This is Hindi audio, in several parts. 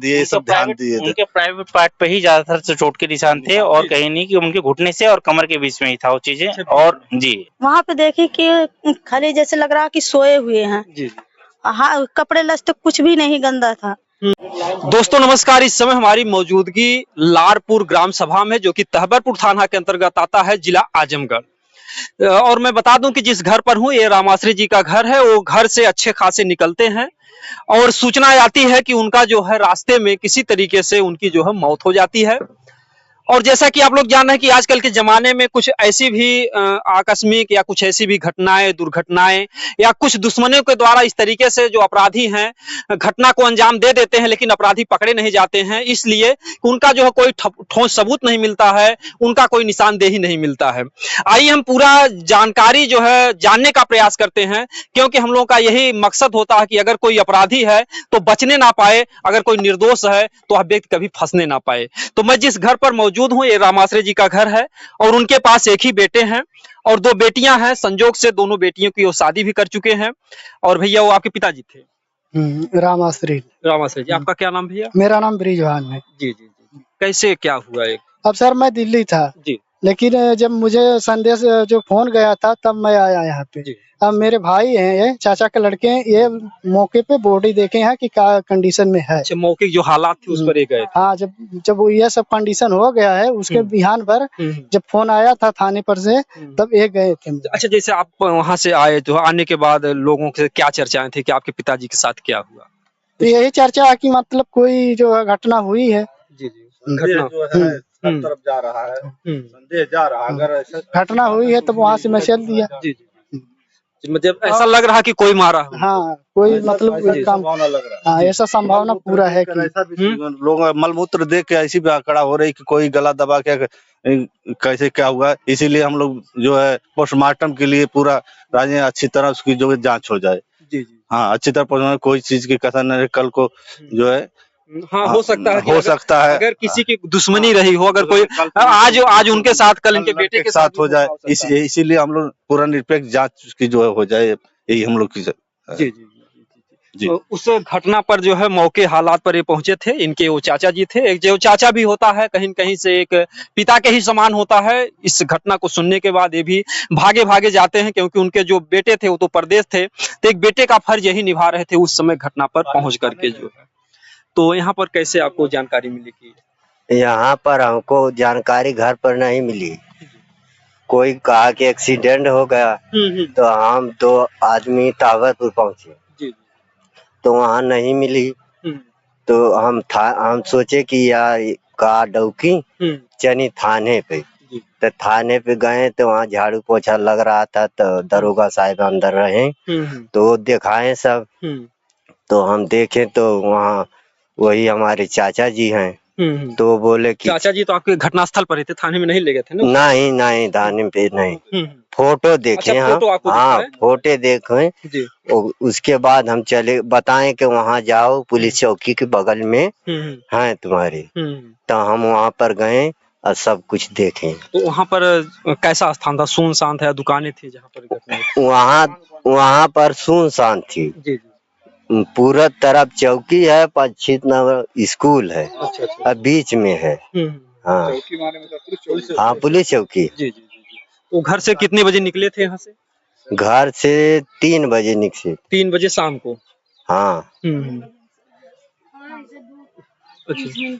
दिए सब ध्यान दिए थे। उनके प्राइवेट पार्ट पे ही ज्यादातर से चोट के निशान थे और कहीं नहीं कि उनके घुटने से और कमर के बीच में ही था वो चीजें। और जी वहाँ पे देखे कि खाली जैसे लग रहा कि सोए हुए हैं जी। हाँ, कपड़े लस्ते कुछ भी नहीं गंदा था। दोस्तों नमस्कार, इस समय हमारी मौजूदगी लारपुर ग्राम सभा में जो कि तहबरपुर थाना के अंतर्गत आता है, जिला आजमगढ़। और मैं बता दूं कि जिस घर पर हूं ये रामाश्री जी का घर है। वो घर से अच्छे खासे निकलते हैं और सूचना आती है कि उनका जो है रास्ते में किसी तरीके से उनकी जो है मौत हो जाती है। और जैसा कि आप लोग जान रहे हैं कि आजकल के जमाने में कुछ ऐसी भी आकस्मिक या कुछ ऐसी भी घटनाएं, दुर्घटनाएं या कुछ दुश्मनों के द्वारा इस तरीके से जो अपराधी हैं घटना को अंजाम दे देते हैं, लेकिन अपराधी पकड़े नहीं जाते हैं, इसलिए उनका जो है कोई ठोस सबूत नहीं मिलता है, उनका कोई निशानदेही नहीं मिलता है। आइए हम पूरा जानकारी जो है जानने का प्रयास करते हैं, क्योंकि हम लोगों का यही मकसद होता है कि अगर कोई अपराधी है तो बचने ना पाए, अगर कोई निर्दोष है तो वह व्यक्ति कभी फंसने ना पाए। तो मैं जिस घर पर मौजूद हूं ये रामाश्री जी का घर है और उनके पास एक ही बेटे हैं और दो बेटियां हैं। संजोग से दोनों बेटियों की वो शादी भी कर चुके हैं। और भैया वो आपके पिताजी थे? रामाश्री। रामाश्री जी, आपका क्या नाम भैया? मेरा नाम ब्रिजवान है। जी जी जी। कैसे क्या हुआ एक? अब सर मैं दिल्ली था जी, लेकिन जब मुझे संदेश जो फोन गया था तब मैं आया यहाँ पे। जी। अब मेरे भाई हैं, ये चाचा के लड़के हैं, ये मौके पे बॉडी देखे हैं कि क्या कंडीशन में है। अच्छा, मौके की जो हालात थी उस पर ये गए थे? हाँ, जब वो ये सब कंडीशन हो गया है उसके बिहान पर जब फोन आया था थाने पर से तब ये गए थे। अच्छा, जैसे आप वहां से आए तो आने के बाद लोगों से क्या चर्चाएं थी कि आपके पिताजी के साथ क्या हुआ? तो यही चर्चा है कि मतलब कोई जो घटना हुई है। जी जी, घटना जो है सब तरफ जा रहा है, संदेह जा रहा है। अगर घटना हुई है तो वहाँ से मैं चल दिया। जी जी, मतलब ऐसा लग रहा कि कोई मारा हो। हाँ, कोई मतलब काम लग रहा है। हाँ, ऐसा संभावना पूरा है कि लोग मलमूत्र देख के ऐसी भी आंकड़ा हो रही कि कोई गला दबा के कैसे क्या हुआ। इसीलिए हम लोग जो है पोस्टमार्टम के लिए पूरा राज्य अच्छी तरह उसकी जो है जांच हो जाए। जी जी, हाँ, अच्छी तरह कोई चीज की कसर न रहे। कल को जो है हाँ हो सकता है, हो सकता है अगर किसी की दुश्मनी रही हो, अगर कोई आज उनके साथ कल इनके बेटे के साथ हो जाए, इसीलिए हम लोग पूरा निरपेक्ष जांच की जो है हो जाए, यही हम लोग की। जी जी जी। तो उस घटना पर जो है मौके हालात पर ये पहुंचे थे। इनके वो चाचा जी थे। एक जो चाचा भी होता है कहीं कहीं से एक पिता के ही समान होता है। इस घटना को सुनने के बाद ये भी भागे भागे जाते हैं, क्योंकि उनके जो बेटे थे वो तो परदेश थे, तो एक बेटे का फर्ज यही निभा रहे थे उस समय घटना पर पहुंच करके जो है। तो यहाँ पर कैसे आपको जानकारी मिली? कि यहाँ पर हमको जानकारी घर पर नहीं मिली। कोई कहा कि एक्सीडेंट हो गया तो हम दो आदमी तहबरपुर पहुंचे तो वहाँ नहीं मिली। तो हम सोचे कि यार का डौकी चनी थाने पे। तो थाने पे गए तो वहाँ झाड़ू पोछा लग रहा था, तो दरोगा साहब अंदर रहे तो दिखाए सब। तो हम देखे तो वहाँ वही हमारे चाचा जी हैं। तो बोले कि चाचा जी तो आपके घटनास्थल पर ही थे, थाने में नहीं ले गए थे ना? नहीं नहीं, थाने पे नहीं। फोटो देखे। अच्छा, फोटो आपको हाँ, फोटो देखे। उसके बाद हम चले, बताएं कि वहाँ जाओ पुलिस चौकी के बगल में है तुम्हारे। तो हम वहाँ पर गए और सब कुछ देखे। तो वहाँ पर कैसा स्थान था? सुनसान था, दुकानें थी जहाँ पर? वहाँ पर सुनसान थी। जी, पूरा तरफ चौकी है, पश्चिम स्कूल है। अच्छा, और बीच में है। हाँ हाँ, पुलिस चौकी। जी जी जी। वो घर से कितने बजे निकले थे यहाँ से? घर से 3 बजे निकले। 3 बजे शाम को? हाँ। अच्छा,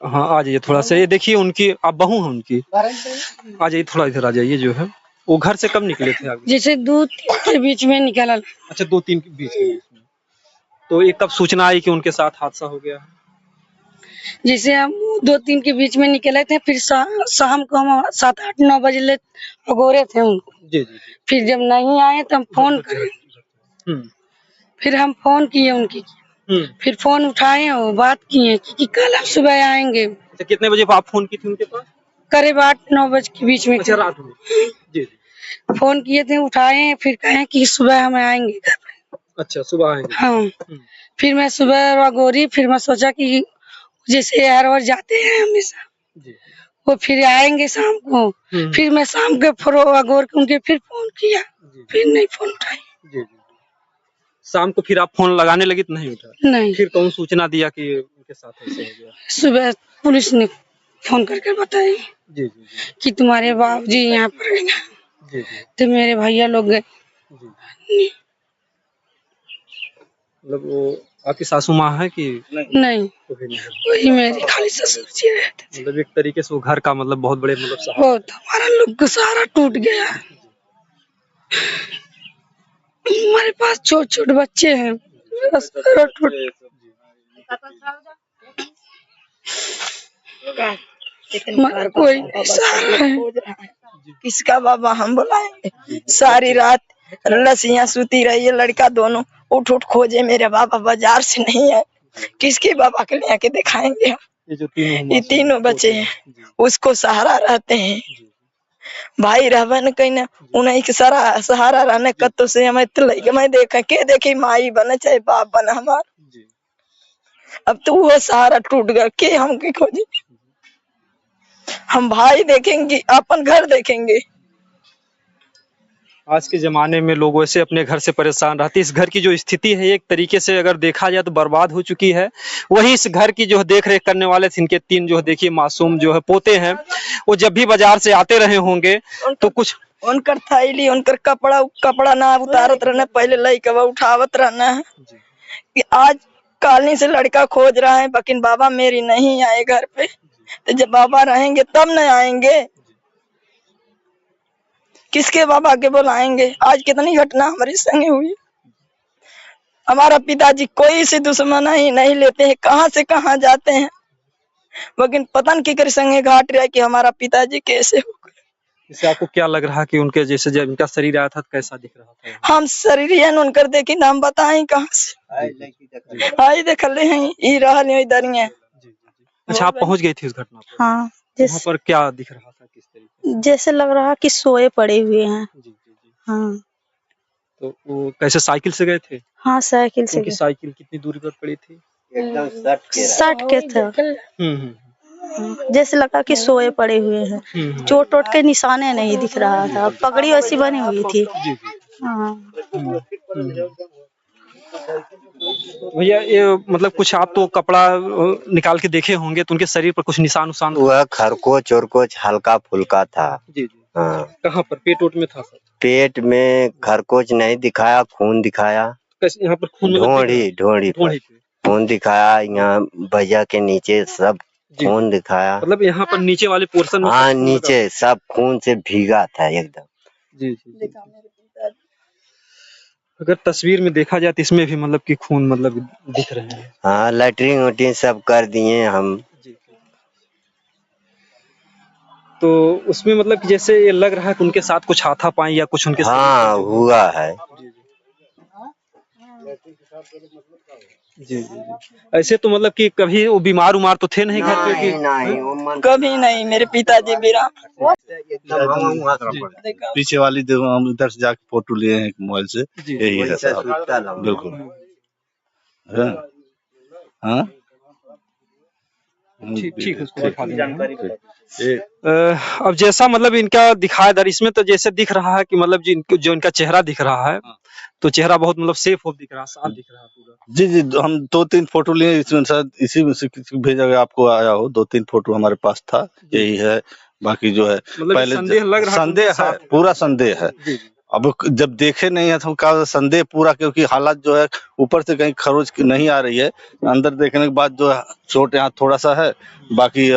हाँ आ जाइए थोड़ा सा। ये देखिए उनकी आप बहू हैं उनकी, आ जाइए थोड़ा इधर आ जाइए। जो है वो घर से कब निकले थे आप? जैसे 2-3 के बीच में निकला। अच्छा, 2-3 के बीच में। तो ये कब सूचना आई कि उनके साथ हादसा हो गया? जैसे हम 2-3 के बीच में निकले थे, फिर शाम को हम 7-8-9 बजे ले अगोरे थे उनको। जी जी। फिर जब नहीं आए तो हम फोन करे। फिर हम फोन किए उनकी, फिर फोन उठाए और बात किए कि कल हम सुबह आएंगे। अच्छा, कितने बजे आप फोन की थी उनके पास? करीब 8-9 बजे के बीच में। अच्छा, रात में? जी। फोन किए थे, उठाए, फिर कहे कि सुबह हम आएंगे घर पे। अच्छा, सुबह आएंगे? हाँ। फिर मैं सुबह अगोरी, फिर मैं सोचा कि जैसे हर बार जाते हैं हमेशा वो फिर आएंगे शाम को। फिर मैं शाम के अगोर के उनके फिर फोन किया, फिर नहीं फोन उठाई। शाम को फिर आप फोन लगाने लगी तो नहीं उठा? नहीं। फिर कौन सूचना दिया कि आपके साथ ऐसे हो गया? सुबह पुलिस ने फोन करके बताई जी जी जी कि तुम्हारे बाबूजी यहाँ पर गए। जी जी तो मेरे भैया लोग गए। जी। मतलब वो आपकी सासू माँ है कि नहीं, कोई नहीं है? वही मेरी खाली ससुर जी रहते थे। मतलब एक तरीके से वो घर का मतलब बहुत बड़े मतलब सहारा। बहुत हमारा लोग का सहारा टूट गया। हमारे पास छोटे छोटे बच्चे हैं, मेरा सहारा टूट। हमारा कोई नहीं सहारा है। किसका बाबा हम बुलाएंगे? सारी रात लसियां सूती रही है, लड़का दोनों उठ उठ खोजे मेरे बाबा बाजार से नहीं है। किसके बाबा के लिए आके दिखाएंगे हम? ये जो ये तीनों बच्चे हैं, उसको सहारा रहते हैं। भाई रहबन कहीं ना उन्हीं के सहारा रहने कत्तो से हमें मैं देखे माई बने चाहे बाप बना हमारा। अब तो वो सहारा टूट गया के हम के खोजे। हम भाई देखेंगे, अपन घर देखेंगे। आज के ज़माने में लोग वैसे अपने घर से परेशान रहते हैं। इस घर की जो स्थिति है एक तरीके से अगर देखा जाए तो बर्बाद हो चुकी है। वहीं इस घर की जो है देख रेख करने वाले थे, इनके 3 जो है देखिए मासूम जो है पोते हैं, वो जब भी बाजार से आते रहे होंगे तो कुछ उनकर थैली उनकर कपड़ा ना उतारत रहना, पहले लइका उठावत रहना है कि आज कॉलोनी से लड़का खोज रहा है, लेकिन बाबा मेरी नहीं आए घर पे। तो जब बाबा रहेंगे तब न आएंगे, किसके बाबा के बुलाएंगे? आज कितनी घटना हमारे संगे हुई। हमारा पिताजी कोई से दुश्मन ही नहीं लेते हैं, कहाँ से कहाँ जाते हैं, लेकिन पता नहीं किकर संगे घाट रहा है कि हमारा पिताजी कैसे हो गए। इससे आपको क्या लग रहा कि उनके जैसे जब इनका शरीर आया था तो कैसा दिख रहा था? हम शरीर उनकर देखे ना, हम बताएं कहाँ से आई देख ले हैं ई रहल इधर ही है। अच्छा, आप पहुंच गई थी उस घटना पर? हाँ, वहाँ पर क्या दिख रहा था, किस तरीके? जैसे लग रहा कि सोए पड़े हुए हैं। जी जी जी। हाँ तो वो कैसे साइकिल से गए थे? हाँ, साइकिल से उनकी साइकिल कितनी दूरी पर पड़ी थी? एकदम सट के था। जैसे लगा कि सोए पड़े हुए हैं। चोट वोट के निशाने नहीं दिख रहा था, पगड़ी वैसी बनी हुई थी। जी जी। हाँ। भैया ये मतलब कुछ आप तो कपड़ा निकाल के देखे होंगे तो उनके शरीर पर कुछ निशान उशान? वह खरकोच ओरकोच हल्का फुल्का था। जी जी। हाँ, कहाँ पर? पेट वोट में था सर? पेट में खरकोच नहीं दिखाया, खून दिखाया। कैसे यहाँ पर खून? ढोड़ी पर खून दिखाया, यहाँ भैया के नीचे सब खून दिखाया। मतलब यहाँ पर नीचे वाले पोर्शन में? हाँ, नीचे सब खून से भीगा था एकदम। जी जी। अगर तस्वीर में देखा जाए तो इसमें भी मतलब कि खून मतलब दिख रहे हैं। हाँ, लैट्रिन वैट्रिन सब कर दिए हम। तो उसमें मतलब कि जैसे ये लग रहा है कि उनके साथ कुछ हाथापाई या कुछ उनके हाँ हुआ है। जी जी जी। ऐसे तो मतलब कि कभी वो बीमार उमार तो थे नहीं घर पे कि? नहीं, कभी नहीं। मेरे पिताजी बिरा पीछे वाली देखो, हम इधर से जाके फोटो लिए हैं मोबाइल से, यही है साहब, बिल्कुल। हाँ ठीक है, उसको दिखा देंगे। अब जैसा मतलब इनका दिखाया दर इसमें तो जैसे दिख रहा है कि मतलब जो इनका चेहरा दिख रहा है तो चेहरा बहुत मतलब सेफ हो दिख रहा है, साफ दिख रहा है पूरा। जी जी, हम 2-3 फोटो लिए, इसमें शायद इसी में से किसी भेजा गया, आपको आया हो। 2-3 फोटो हमारे पास था, यही है। बाकी जो है मतलब पहले संदेह लग रहा है, संदेह है, पूरा संदेह है। अब जब देखे नहीं है तो का संदेह पूरा, क्योंकि हालत जो है ऊपर से कहीं खरोच नहीं आ रही है, अंदर देखने के बाद जो है चोट यहाँ थोड़ा सा है, बाकी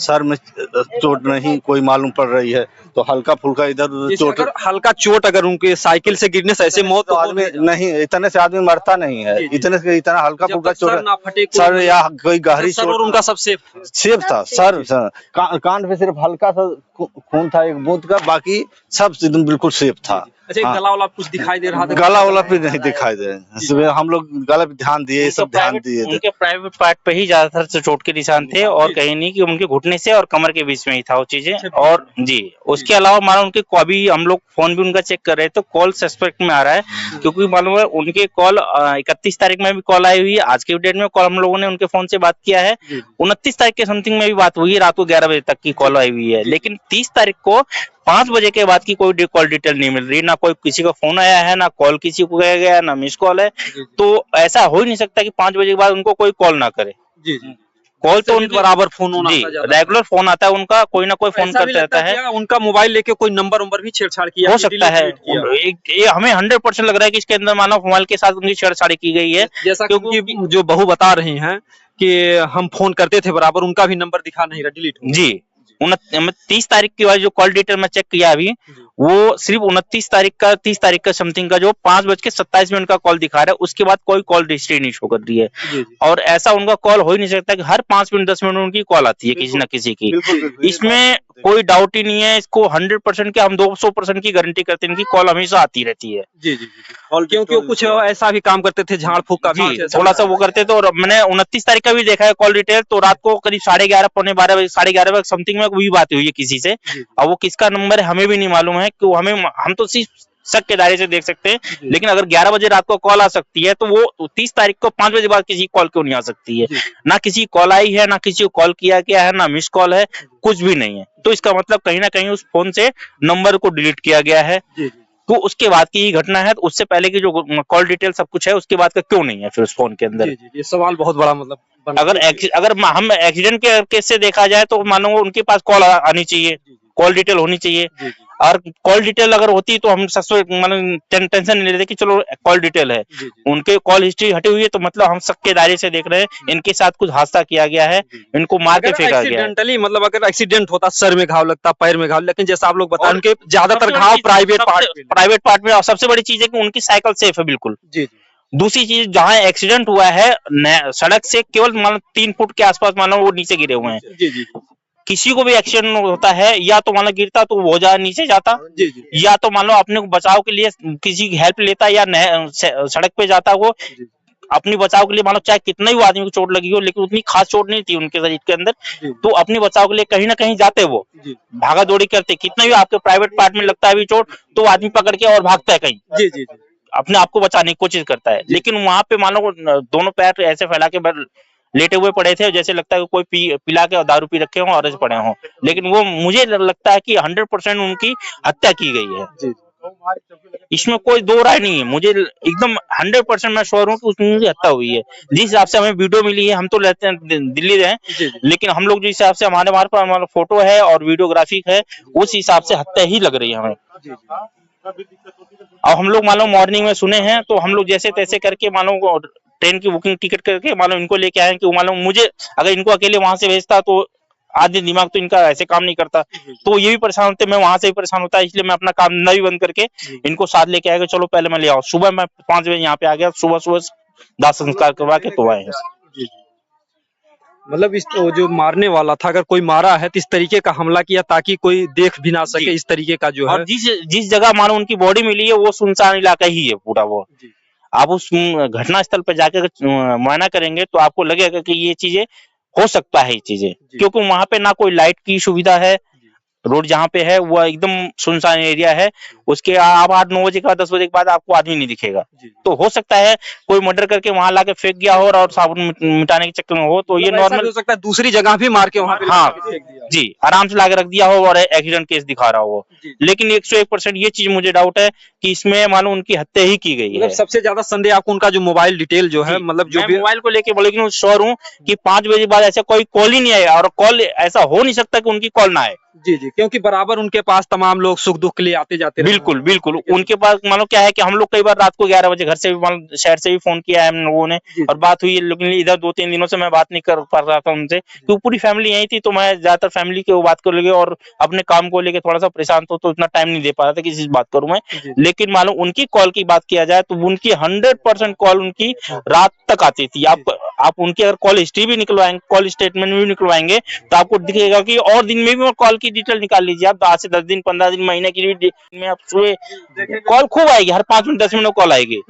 सर में चोट नहीं कोई मालूम पड़ रही है, तो हल्का फुल्का इधर उधर चोट। हल्का चोट अगर उनके साइकिल से गिरने से ऐसे मौत तो आदमी नहीं, इतने से आदमी मरता नहीं है, इतना हल्का फुल्का चोट, सर या कोई गहरी चोट। उनका सब सेफ था सर, कांड पे सिर्फ हल्का सा खून था एक बूंद का, बाकी सब एकदम बिल्कुल सेफ था। अच्छा, गला वाला कुछ दिखाई दे रहा था? गला वाला पे नहीं दिखाई दे रहा, हम लोग गला पे ध्यान दिए, सब ध्यान दिए। उनके प्राइवेट पार्ट पे ही ज्यादातर से चोट के निशान थे, और कहीं नहीं कि उनके घुटने से और कमर के बीच में ही था वो चीजें। और जी, उसके अलावा मानो उनके अभी हम लोग फोन भी उनका चेक कर रहे हैं तो कॉल सस्पेक्ट में आ रहा है, क्योंकि मालूम है उनके कॉल 31 तारीख में भी कॉल आई हुई है। आज के डेट में कॉल हम लोगों ने उनके फोन से बात किया है, 29 तारीख के समथिंग में भी बात हुई है, रात को 11 बजे तक की कॉल आई हुई है। लेकिन 30 तारीख को 5 बजे के बाद की कोई कॉल डिटेल नहीं मिल रही, ना कोई किसी का फोन आया है, ना कॉल किसी को गया, ना मिस कॉल है। तो ऐसा हो ही नहीं सकता कि 5 बजे के बाद उनको कोई कॉल ना करे। जी जी। कॉल तो उनकी बराबर फोन होना जी रेगुलर फोन आता है उनका, कोई ना कोई फोन करते रहता है। उनका मोबाइल लेके कोई नंबर भी छेड़छाड़ किया हो सकता है, ये हमें 100% लग रहा है कि इसके अंदर मानव मोबाइल के साथ उनकी छेड़छाड़ी की गई है। जैसा क्योंकि जो बहू बता रही हैं कि हम फोन करते थे बराबर, उनका भी नंबर दिखा नहीं रहा, डिलीट जी 30 तारीख की वाली जो कॉल डिटेल में चेक किया अभी, वो सिर्फ 30 तारीख का समथिंग का जो 5:27 का कॉल दिखा रहा है, उसके बाद कोई कॉल हिस्ट्री नहीं शो कर रही है। और ऐसा उनका कॉल हो ही नहीं सकता कि हर 5 मिनट 10 मिनट उनकी कॉल आती है किसी ना किसी की। इसमें कोई डाउट ही नहीं है, इसको 100% के हम 200% की गारंटी करते हैं, इनकी कॉल हमेशा आती रहती है। जी जी जी। और क्योंकि कुछ ऐसा भी काम करते थे, झाड़ फूक का भी थोड़ा सा वो करते थे। और मैंने 29 तारीख का भी देखा है कॉल डिटेल, तो रात को करीब 11:30 पौने 12 बजे 11:30 बजे समथिंग में वही बात हुई है किसी से। अब वो किसका नंबर है हमें भी नहीं मालूम है, कि हम तो सिर्फ शक के दायरे से देख सकते हैं। लेकिन अगर 11 बजे रात को कॉल आ सकती है, तो वो 30 तारीख को 5 बजे बाद किसी की कॉल क्यों नहीं आ सकती है? ना किसी कॉल आई है, ना किसी को कॉल किया गया है, ना मिस कॉल है, कुछ भी नहीं है। तो इसका मतलब कहीं ना कहीं उस फोन से नंबर को डिलीट किया गया है। तो उसके बाद की ही घटना है, तो उससे पहले की जो कॉल डिटेल सब कुछ है, उसके बाद का क्यों नहीं है फिर उस फोन के अंदर? ये सवाल बहुत बड़ा मतलब अगर हम एक्सीडेंट के केस से देखा जाए, तो मानो उनके पास कॉल आनी चाहिए, कॉल डिटेल होनी चाहिए। और कॉल डिटेल अगर होती तो हम टेंशन नहीं लेते कि चलो कॉल डिटेल है, उनके कॉल हिस्ट्री हटी हुई है, तो मतलब हम शक के दायरे से देख रहे हैं, इनके साथ कुछ हादसा किया गया है, इनको मार के फेंका गया है। मतलब अगर एक्सीडेंट होता, सर में घाव लगता, पैर में घाव, लेकिन जैसा आप लोग बता रहे हैं, ज्यादातर घाव प्राइवेट पार्ट में। और सबसे बड़ी चीज है कि उनकी साइकिल सेफ है बिल्कुल। दूसरी चीज, जहाँ एक्सीडेंट हुआ है सड़क से केवल मान 3 फुट के आसपास मानो वो नीचे गिरे हुए हैं। किसी को भी एक्सीडेंट होता है, या तो मान लो गिरता तो वो नीचे जाता, या तो मान लो अपने को बचाव के लिए किसी की हेल्प लेता, या सड़क पे जाता, वो अपनी बचाव के लिए मान लो चाहे कितना ही वो आदमी को चोट लगी हो, लेकिन उतनी खास चोट नहीं थी उनके शरीर के अंदर, तो अपनी बचाव के लिए कहीं ना कहीं जाते, वो भागा दौड़ी करते। कितना भी आपके प्राइवेट पार्ट में लगता है भी चोट, तो आदमी पकड़ के और भागता है कहीं, अपने आप को बचाने की कोशिश करता है। लेकिन वहां पे मान लो दोनों पैर ऐसे फैला के लेटे हुए पड़े थे, जैसे लगता है कि कोई पिला के और दारू पी रखे हों और ऐसे पड़े हों। लेकिन वो मुझे लगता है कि 100% उनकी हत्या की गई है। इसमें कोई दो राय नहीं है, मुझे एकदम 100% मैं श्योर हूँ कि उसमें उनकी हत्या हुई है। जिस हिसाब से हमें वीडियो मिली है, हम तो रहते हैं दिल्ली रहे, लेकिन हम लोग जिस हिसाब से हमारे पास हमारा फोटो है और वीडियोग्राफिक है, उस हिसाब से हत्या ही लग रही है हमें। और हम लोग मान लो मॉर्निंग में सुने हैं, तो हम लोग जैसे तैसे करके मान लो ट्रेन की बुकिंग टिकट करके मान लो इनको लेके आए कि मान लो मुझे अगर इनको अकेले वहां से भेजता, तो आधे दिमाग तो इनका ऐसे काम नहीं करता, तो ये भी परेशान होते, मैं वहां से भी परेशान होता है। इसलिए मैं अपना काम न भी बंद करके इनको साथ लेके आएगा, चलो पहले मैं ले आओ। सुबह मैं 5 बजे यहाँ पे आ गया, सुबह दाह संस्कार करवा के तो आए हैं। मतलब इस जो मारने वाला था, अगर कोई मारा है तो इस तरीके का हमला किया ताकि कोई देख भी ना सके, इस तरीके का जो है। और जिस जगह मानो उनकी बॉडी मिली है, वो सुनसान इलाका ही है पूरा वो। आप उस घटना स्थल पर जाकर मुआयना करेंगे, तो आपको लगेगा कि ये चीजें हो सकता है, ये चीजें, क्योंकि वहां पे ना कोई लाइट की सुविधा है, रोड जहाँ पे है वो एकदम सुनसान एरिया है। उसके आप 8-9 बजे के बाद 10 बजे के बाद आपको आदमी नहीं दिखेगा। तो हो सकता है कोई मर्डर करके वहां लाके फेंक गया हो और साबुन मिटाने के चक्कर में हो, तो ये नॉर्मल हो सकता है। दूसरी जगह भी मार के वहां पे जी आराम से लाके रख दिया हो और एक्सीडेंट केस दिखा रहा हो। लेकिन 101% ये चीज मुझे डाउट है कि इसमें मानो उनकी हत्या ही की गई है। सबसे ज्यादा संदेह आपको उनका जो मोबाइल डिटेल जो है, मतलब जो मोबाइल को लेके बोले, लेकिन श्योर हूँ कि 5 बजे बाद ऐसा कोई कॉल ही नहीं आया, और कॉल ऐसा हो नहीं सकता कि उनकी कॉल ना आए। जी, क्योंकि बराबर उनके पास तमाम लोग सुख दुख के लिए आते जाते। बिल्कुल उनके पास मानो क्या है कि हम लोग कई बार रात को 11 बजे घर से भी शहर से भी फोन किया है हम लोगों ने, और बात हुई है। लेकिन इधर 2-3 दिनों से मैं बात नहीं कर पा रहा था उनसे, क्योंकि पूरी फैमिली यही थी, तो मैं ज्यादातर फैमिली की बात कर लेके और अपने काम को लेके थोड़ा सा परेशान था, तो इतना टाइम नहीं दे पा रहा था किसी से बात करूं मैं। लेकिन मानो उनकी कॉल की बात किया जाए, तो उनकी 100% कॉल उनकी रात तक आती थी। आप उनकी अगर कॉल हिस्ट्री भी निकलवाएंगे, कॉल स्टेटमेंट भी निकलवाएंगे, तो आपको दिखेगा कि और दिन में भी कॉल की डिटेल निकाल लीजिए आप, 8 से 10 दिन, 15 दिन, महीने की भी में आप कॉल खूब आएगी, हर 5 मिनट 10 मिनट कॉल आएगी।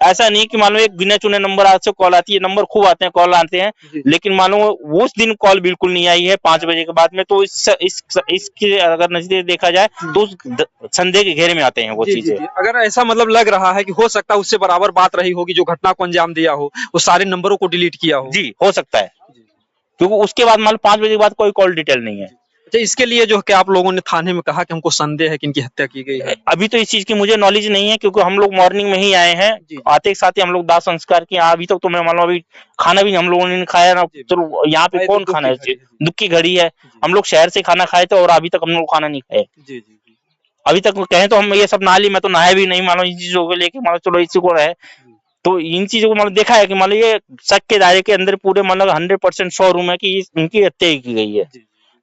ऐसा नहीं कि मान लो एक गिने चुने नंबर आज से कॉल आती है, नंबर खूब आते हैं, कॉल आते हैं, लेकिन मान लो उस दिन कॉल बिल्कुल नहीं आई है 5 बजे के बाद में, तो इसके अगर नजदीक देखा जाए तो संदेह के घेरे में आते हैं वो चीजें। अगर ऐसा मतलब लग रहा है कि हो सकता है उससे बराबर बात रही होगी, जो घटना को अंजाम दिया हो, वो सारे नंबरों को डिलीट किया हो। जी हो सकता है, क्योंकि उसके बाद मान लो 5 बजे के बाद कोई कॉल डिटेल नहीं है। अच्छा, इसके लिए जो है कि आप लोगों ने थाने में कहा कि हमको संदेह है कि इनकी हत्या की गई है। अभी तो इस चीज की मुझे नॉलेज नहीं है, क्योंकि हम लोग मॉर्निंग में ही आए हैं, आते के साथ ही हम लोग दाह संस्कार किए। अभी तक तो मैं मालूम, अभी खाना भी हम लोगों ने नहीं खाया ना। चलो यहाँ पे कौन खाना है, दुख की घड़ी है। हम लोग शहर से खाना खाए थे और अभी तक हम लोग खाना नहीं खाए। अभी तक कहें तो हम ये सब नहा ली, मैं तो नहाया भी नहीं मानो इन चीजों को लेके। मानो चलो इसी को रहे तो इन चीजों को मतलब देखा है कि मान लो ये शक के दायरे के अंदर पूरे मतलब 100% शोरूम है कि इनकी हत्या की गई है।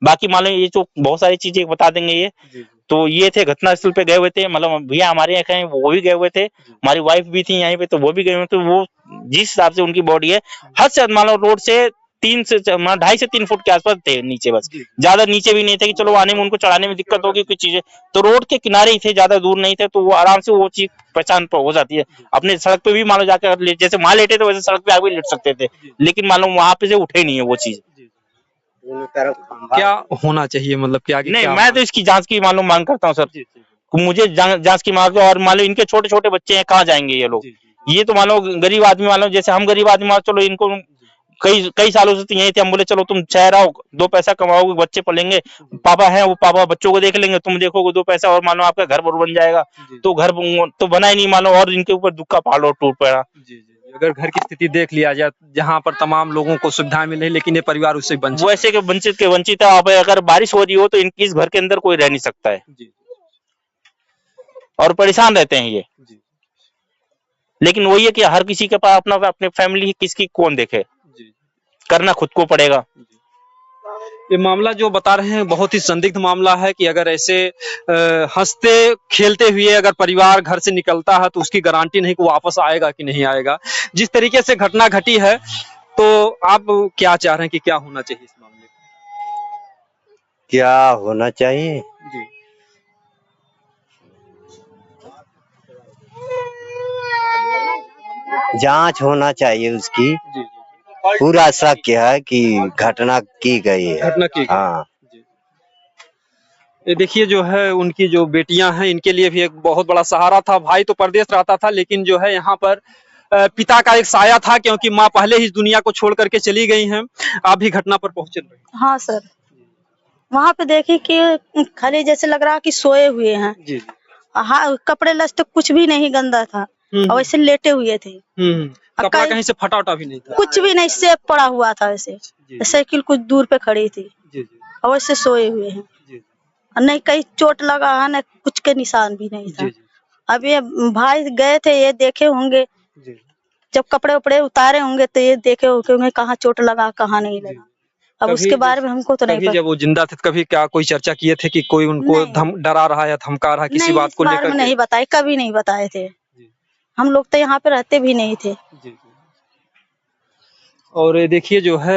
बाकी मान लो ये जो बहुत सारी चीजें बता देंगे ये। तो ये थे घटनास्थल पे गए हुए थे, मतलब भैया हमारे यहाँ कहीं वो भी गए हुए थे, हमारी वाइफ भी थी यहीं पे, तो वो भी गए हुए थे। वो जिस हिसाब से उनकी बॉडी है, हद से मान लो रोड से 2.5 से 3 फुट के आसपास थे नीचे, बस ज्यादा नीचे भी नहीं थे कि चलो आने में उनको चढ़ाने में दिक्कत होगी कुछ चीजें। तो रोड के किनारे ही थे, ज्यादा दूर नहीं थे, तो वो आराम से वो चीज पहचान हो जाती है। अपने सड़क पे भी मान लो जाकर जैसे वहां लेटे थे वैसे सड़क पे आगे लेट सकते थे, लेकिन मान लो वहां पे से उठे नहीं है वो चीज। क्या होना चाहिए, मतलब क्या नहीं, मैं तो इसकी जांच की मालूम मांग करता हूँ सर। मुझे जांच की मांग। और मान लो इनके छोटे छोटे बच्चे हैं, कहाँ जाएंगे ये लोग। ये तो मान लो गरीब आदमी, मान लो जैसे हम गरीब आदमी, चलो इनको कई सालों से यही थे, हम बोले चलो तुम शहर आओ, 2 पैसा कमाओगे, बच्चे पलेंगे, पापा है वो पापा बच्चों को देख लेंगे, तुम देखोगे 2 पैसा, और मान लो आपका घर बन जाएगा। तो घर तो बना ही नहीं, मान लो, और इनके ऊपर दुख का पहाड़ टूट पड़ा। अगर घर की स्थिति देख लिया जाए, जहाँ पर तमाम लोगों को सुविधाएं मिले, लेकिन ये परिवार उससे वंचित, वैसे के वंचित है। अब अगर बारिश हो रही हो तो इनकी इस घर के अंदर कोई रह नहीं सकता है और परेशान रहते हैं ये। लेकिन वही है कि हर किसी के पास अपना अपने फैमिली, किसकी कौन देखे, करना खुद को पड़ेगा। ये मामला जो बता रहे हैं बहुत ही संदिग्ध मामला है कि अगर ऐसे हंसते खेलते हुए अगर परिवार घर से निकलता है तो उसकी गारंटी नहीं कि वो वापस आएगा कि नहीं आएगा। जिस तरीके से घटना घटी है, तो आप क्या चाह रहे हैं कि क्या होना चाहिए इस मामले में? क्या होना चाहिए जी। जांच होना चाहिए उसकी। पूरा शक है कि घटना की गई है। घटना की गई। हाँ। ये देखिए जो है उनकी जो बेटियां हैं, इनके लिए भी एक बहुत बड़ा सहारा था। भाई तो परदेश रहता था, लेकिन जो है यहाँ पर पिता का एक साया था, क्योंकि माँ पहले ही दुनिया को छोड़ करके चली गई हैं। आप भी घटना पर पहुंचे। हाँ सर, वहाँ पे देखे कि खाली जैसे लग रहा कि सोए हुए हैं। जी। हाँ, कपड़े लत्ते कुछ भी नहीं गंदा था और वैसे लेटे हुए थे। कपड़ा कहीं से फटा उटा भी नहीं था, कुछ भी नहीं, सेब पड़ा हुआ था वैसे। साइकिल कुछ दूर पे खड़ी थी और वैसे सोए हुए हैं। नहीं कहीं चोट लगा है, न कुछ के निशान भी नहीं था। अब ये भाई गए थे, ये देखे होंगे, जब कपड़े उपड़े उतारे होंगे तो ये देखे होंगे कहाँ चोट लगा कहाँ नहीं लगा। अब उसके बारे में हमको तो नहीं पता। जब वो जिंदा थे कभी क्या कोई चर्चा किए थे कि कोई उनको डरा रहा है, धमका रहा है किसी बात को लेकर? नहीं बताए, कभी नहीं बताए थे। हम लोग तो यहाँ पे रहते भी नहीं थे। और देखिए जो है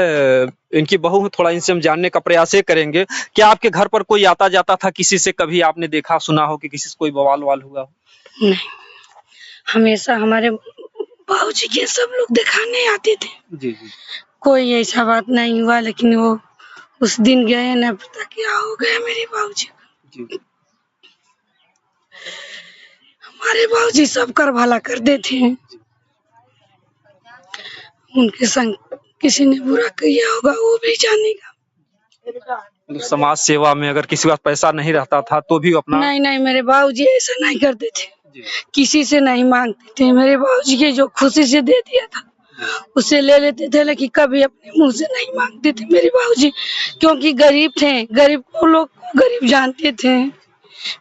इनकी बहू, थोड़ा इनसे हम जानने का प्रयास करेंगे। क्या आपके घर पर कोई आता जाता था किसी से? कभी आपने देखा सुना हो कि किसी से कोई बवाल वाल हुआ हो? नहीं, हमेशा हमारे बाबूजी के सब लोग दिखाने आते थे। जी। कोई ऐसा बात नहीं हुआ, लेकिन वो उस दिन गए, ना पता क्या हो गया मेरे बाबूजी को। हमारे बाबूजी सबकर भला करते थे। उनके संग किसी ने बुरा किया होगा वो भी जानेगा। समाज सेवा में अगर किसी पास पैसा नहीं रहता था तो भी अपना? नहीं, मेरे बाबूजी ऐसा नहीं करते थे, किसी से नहीं मांगते थे। मेरे बाबूजी के जो खुशी से दे दिया था उसे ले लेते थे, लेकिन कभी अपने मुंह से नहीं मांगते थे मेरे बाबूजी, क्योंकि गरीब थे। गरीब को लोग गरीब जानते थे।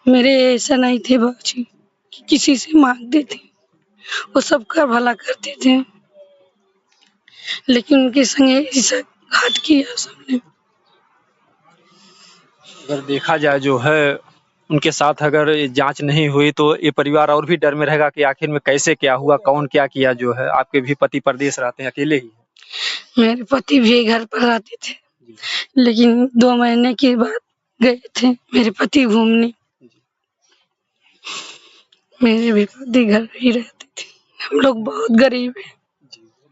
मेरे ऐसा नहीं थे बाबूजी कि किसी से मांगते थे, वो सबका भला करते थे। लेकिन उनके संगे ऐसा घात किया सबने। अगर देखा जाए जो है उनके साथ अगर जांच नहीं हुई तो ये परिवार और भी डर में रहेगा कि आखिर में कैसे क्या हुआ, कौन क्या किया। जो है आपके भी पति परदेश रहते हैं, अकेले ही? मेरे पति भी घर पर रहते थे, लेकिन 2 महीने के बाद गए थे मेरे पति घूमने। मेरे भी पति घर ही रहते थे। हम लोग बहुत गरीब हैं।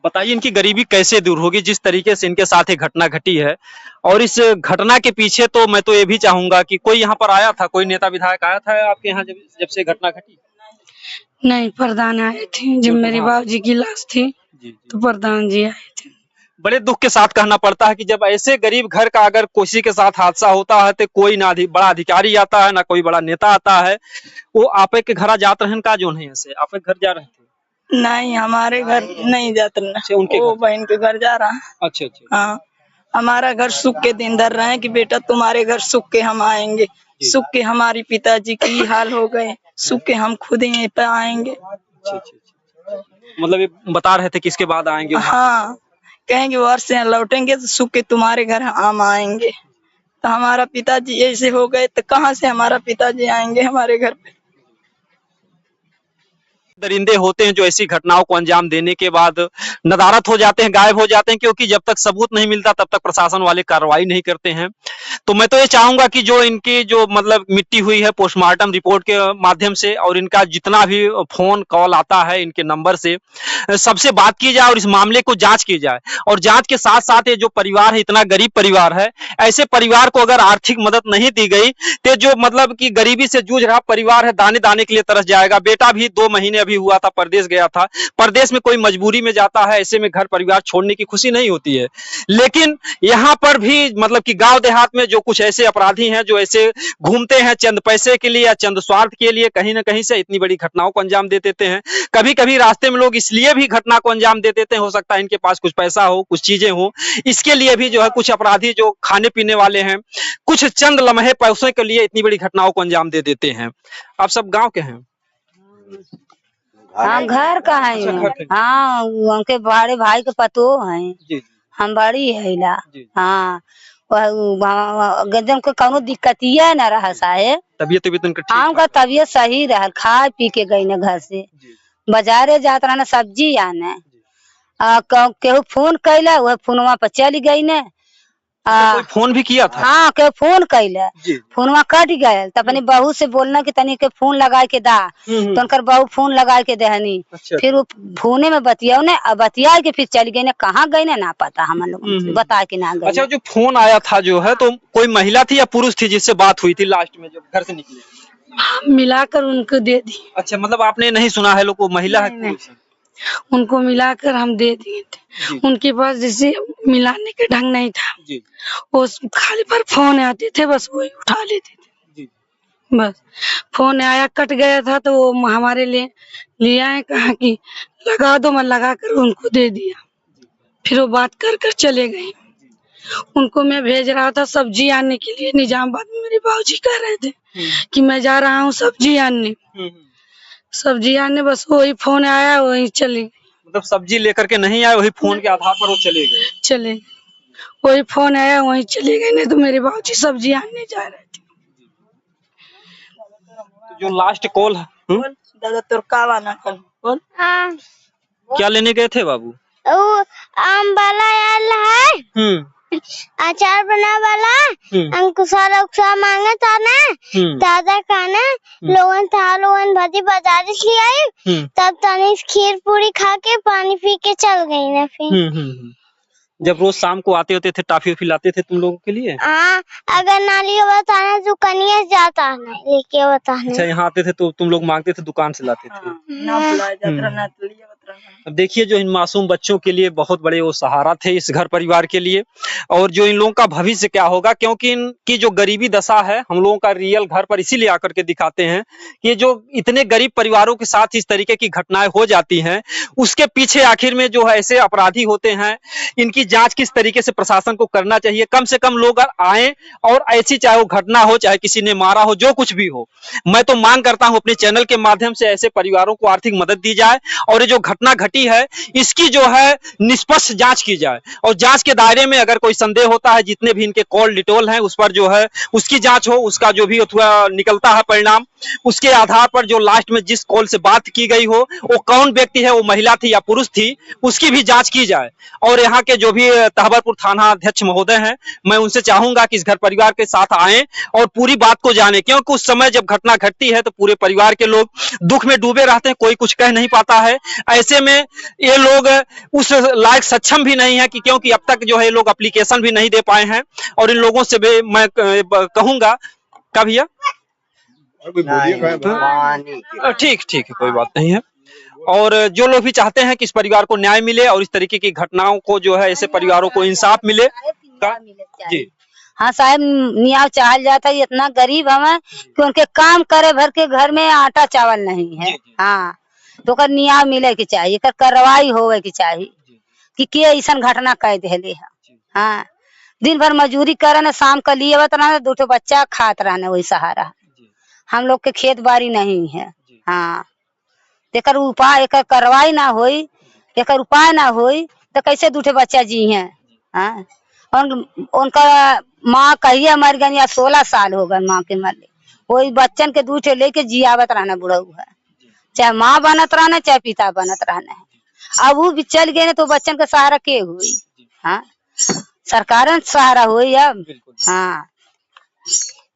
बताइए इनकी गरीबी कैसे दूर होगी, जिस तरीके से इनके साथ एक घटना घटी है। और इस घटना के पीछे तो मैं तो ये भी चाहूंगा कि कोई यहाँ पर आया था, कोई नेता विधायक आया था आपके यहाँ जब से घटना घटी? नहीं, प्रधान आए थे जब मेरे बाबूजी की लाश थी, तो प्रधान जी आए थे। बड़े दुख के साथ कहना पड़ता है कि जब ऐसे गरीब घर का अगर किसी के साथ हादसा होता है तो कोई ना बड़ा अधिकारी आता है, ना कोई बड़ा नेता आता है। वो आपे के घर जात रहन का जो नहीं ऐसे आपे घर जा रहे थे? नहीं, हमारे घर नहीं जाते ना। अच्छा, उनके वो बहन के घर जा रहा है। अच्छा अच्छा। हाँ, हमारा घर सुख के दिन धर रहे हैं कि बेटा तुम्हारे घर सुख के हम आएंगे। सुख के हमारी पिताजी की हाल हो गए, सुख के हम खुद ही पे आएंगे। अच्छा अच्छा। मतलब ये बता रहे थे कि इसके बाद आएंगे? हाँ, कहेंगे वर्ष से लौटेंगे तो सुख के तुम्हारे घर हम आएंगे। तो हमारा पिताजी ऐसे हो गए तो कहाँ से हमारा पिताजी आएंगे हमारे घर पे? दरिंदे होते हैं जो ऐसी घटनाओं को अंजाम देने के बाद नदारत हो जाते हैं, गायब हो जाते हैं, क्योंकि जब तक सबूत नहीं मिलता तब तक प्रशासन वाले कार्रवाई नहीं करते हैं। तो मैं तो ये चाहूंगा कि जो इनकी जो मतलब मिट्टी हुई है पोस्टमार्टम रिपोर्ट के माध्यम से और इनका जितना भी फोन कॉल आता है इनके नंबर से सबसे बात की जाए और इस मामले को जांच की जाए। और जांच के साथ साथ ये जो परिवार है, इतना गरीब परिवार है, ऐसे परिवार को अगर आर्थिक मदद नहीं दी गई तो जो मतलब कि गरीबी से जूझ रहा परिवार है दाने दाने के लिए तरस जाएगा। बेटा भी 2 महीने अभी हुआ था, परदेश गया था। परदेश में कोई मजबूरी में जाता है, ऐसे में घर परिवार छोड़ने की खुशी नहीं होती है। लेकिन यहाँ पर भी मतलब कि गांव देहात में जो कुछ ऐसे अपराधी हैं जो ऐसे घूमते हैं चंद पैसे के लिए या चंद स्वार्थ के लिए, कहीं ना कहीं से इतनी बड़ी घटनाओं को अंजाम दे देते हैं। कभी कभी रास्ते में लोग इसलिए भी घटना को अंजाम दे देते हैं, हो सकता है इनके पास कुछ पैसा हो, कुछ चीजें हो, इसके लिए भी जो है कुछ अपराधी जो खाने पीने वाले हैं कुछ चंद लम्हे पैसों के लिए इतनी बड़ी घटनाओं को अंजाम दे देते हैं। आप सब गाँव के हैं? हम घर का है। हाँ, उनके बड़े भाई के पतो है। हम बड़ी है। हाँ, गजन को कोनो दिक्कत ये न रहा साहेब। तबीयत हमका तबीयत सही रहा, खा पी के गई न घर से, बाजारे जात रहा सब्जी आने, केहू फोन कैला वह फोनवा पर चली गई ने। कोई फोन भी किया था? हाँ, के फोन कैले, फोनवा कट गए तो अपनी बहू से बोलना कि तनी के फोन लगा के दा, तो उनकर बहू फोन लगा के देहनी। अच्छा। फिर वो फोने में बतिया ने, बतिया के फिर चली गई ने, कहाँ गई ने ना पता हम लोग बता के ना गए। अच्छा, जो फोन आया था जो है तो कोई महिला थी या पुरुष थी जिससे बात हुई थी लास्ट में जब घर से निकले? हम मिलाकर उनको दे दी। अच्छा, मतलब आपने नहीं सुना है लोग को महिला है पुरुष है? उनको मिलाकर हम दे दिए थे। उनके पास जैसे मिलाने के ढंग नहीं था, वो खाली पर फोन आते थे बस वही उठा लेते थे। बस फोन आया कट गया था तो वो हमारे लिए लिया है, कहा कि लगा दो, मैं लगा कर उनको दे दिया। फिर वो बात कर कर चले गए। उनको मैं भेज रहा था सब्जी आने के लिए निजामाबाद में, मेरे बाबूजी कह रहे थे कि मैं जा रहा हूँ सब्जी आने, बस वही फोन आया वही चले गए। मतलब सब्जी लेकर के नहीं आए, वही फोन के आधार पर वो चले गए? वही फोन आया वही चले गए, नहीं तो मेरे बाबूजी सब्जी आने जा रहे थे। तो जो लास्ट कॉल है दादा तोर कावा ना कर बोल। क्या लेने गए थे बाबू? आम वाला आयल है, अचार बना वाला, हमको सारा uksa मांगा था ना, दादा खाना लोगन भाजी बाजार से ले आई, तब तनिष खीर पूरी खा के पानी पी के चल गई ना। फिर जब रोज शाम को आते होते थे टाफी उफी लाते थे तुम लोगों के लिए? हाँ, अगर नाली बताना जो कनिया जाता है लेके बताना। अच्छा, यहाँ आते थे तो तुम लोग मांगते थे, दुकान से लाते थे? ना बुलाया जाता ना तो लिया। अब देखिए जो इन मासूम बच्चों के लिए बहुत बड़े वो सहारा थे इस घर परिवार के लिए, और जो इन लोगों का भविष्य क्या होगा, क्योंकि इनकी जो गरीबी दशा है हम लोगों का रियल घर पर इसीलिए आकर के दिखाते हैं कि जो इतने गरीब परिवारों के साथ इस तरीके की घटनाएं हो जाती हैं उसके पीछे आखिर में जो है ऐसे अपराधी होते हैं, इनकी जांच किस तरीके से प्रशासन को करना चाहिए। कम से कम लोग आए और ऐसी चाहे वो घटना हो, चाहे किसी ने मारा हो, जो कुछ भी हो, मैं तो मांग करता हूं अपने चैनल के माध्यम से ऐसे परिवारों को आर्थिक मदद दी जाए और ये जो घटना घटी है इसकी जो है निष्पक्ष जांच की जाए। और जांच के दायरे में अगर कोई संदेह होता है, जितने भी इनके कॉल डिटेल हैं उस पर जो है उसकी जांच हो, उसका जो भी निकलता है परिणाम, उसके आधार पर जो लास्ट में जिस कॉल से बात की गई हो वो कौन व्यक्ति है, वो महिला थी या पुरुष थी, उसकी भी जांच की जाए। और यहाँ के जो भी तहबरपुर थाना अध्यक्ष महोदय हैं, मैं उनसे चाहूंगा कि इस घर परिवार के साथ आए और पूरी बात को जाने, क्योंकि उस समय जब घटना घटती है तो पूरे परिवार के लोग दुख में डूबे रहते हैं, कोई कुछ कह नहीं पाता है। ऐसे में ये लोग उस लायक सक्षम भी नहीं है कि क्योंकि अब तक जो है लोग एप्लीकेशन भी नहीं दे पाए हैं। और इन लोगों से भी मैं कहूंगा क्या भैया, ठीक है कोई बात नहीं है। और जो लोग भी चाहते हैं कि इस परिवार को न्याय मिले और इस तरीके की घटनाओं को जो है ऐसे परिवारों को इंसाफ मिले। जी हाँ साहब, न्याय चाहल जाता है। इतना गरीब हमें कि उनके काम करे भर के घर में आटा चावल नहीं है। हाँ, तो कर न्याय मिले के चाहिए, कर कार्रवाई होवे के चाहिए कि के ऐसा घटना कह देले है। हाँ, दिन भर मजूरी करे न, शाम का लिए रहना, 2 बच्चा खात रहना वही सहारा। हम लोग के खेत बाड़ी नहीं है। हाँ, एकर उपाय, एकर कार्रवाई ना होई, एकर उपाय ना होई तो कैसे 2 बच्चा जी हैं। हाँ, उनका माँ कहिए मर गई या 16 साल हो गए माँ के मरले। वही बच्चन के 2 लेके जियावत रहना बुढ़ऊ है, चाहे माँ बनत रहना चाहे पिता बनत रहना है। अब वो भी चल गए ना तो बच्चन का सहारा के हुई। हाँ, सरकार सहारा हुई अब। हाँ,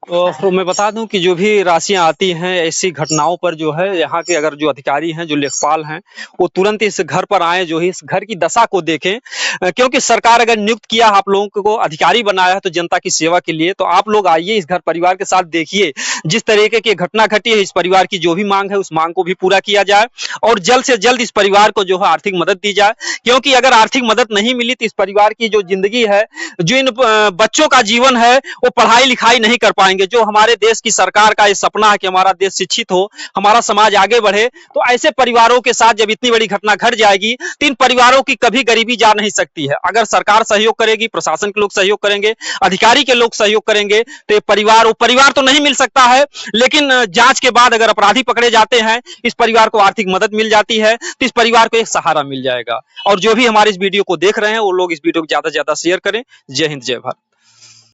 तो मैं बता दूं कि जो भी राशियां आती हैं ऐसी घटनाओं पर जो है यहाँ के अगर जो अधिकारी हैं, जो लेखपाल हैं, वो तुरंत इस घर पर आए, जो है इस घर की दशा को देखें। क्योंकि सरकार अगर नियुक्त किया आप लोगों को अधिकारी बनाया है तो जनता की सेवा के लिए, तो आप लोग आइए इस घर परिवार के साथ, देखिए जिस तरीके की घटना घटी है, इस परिवार की जो भी मांग है उस मांग को भी पूरा किया जाए और जल्द से जल्द इस परिवार को जो है आर्थिक मदद दी जाए। क्योंकि अगर आर्थिक मदद नहीं मिली तो इस परिवार की जो जिंदगी है, जो इन बच्चों का जीवन है, वो पढ़ाई लिखाई नहीं कर पाएंगे। जो हमारे देश की सरकार का ये सपना है कि हमारा देश शिक्षित हो, हमारा समाज आगे बढ़े, तो ऐसे परिवारों के साथ जब इतनी बड़ी घटना घट जाएगी तो इन परिवारों की कभी गरीबी जा नहीं सकती है। अगर सरकार सहयोग करेगी, प्रशासन के लोग सहयोग करेंगे, अधिकारी के लोग सहयोग करेंगे तो ये परिवार तो नहीं मिल सकता है, लेकिन जांच के बाद अगर अपराधी पकड़े जाते हैं, इस परिवार को आर्थिक मदद मिल जाती है तो इस परिवार को एक सहारा मिल जाएगा। और जो भी हमारे इस वीडियो को देख रहे हैं वो लोग इस वीडियो को ज्यादा से ज्यादा शेयर करें। जय हिंद, जय भारत।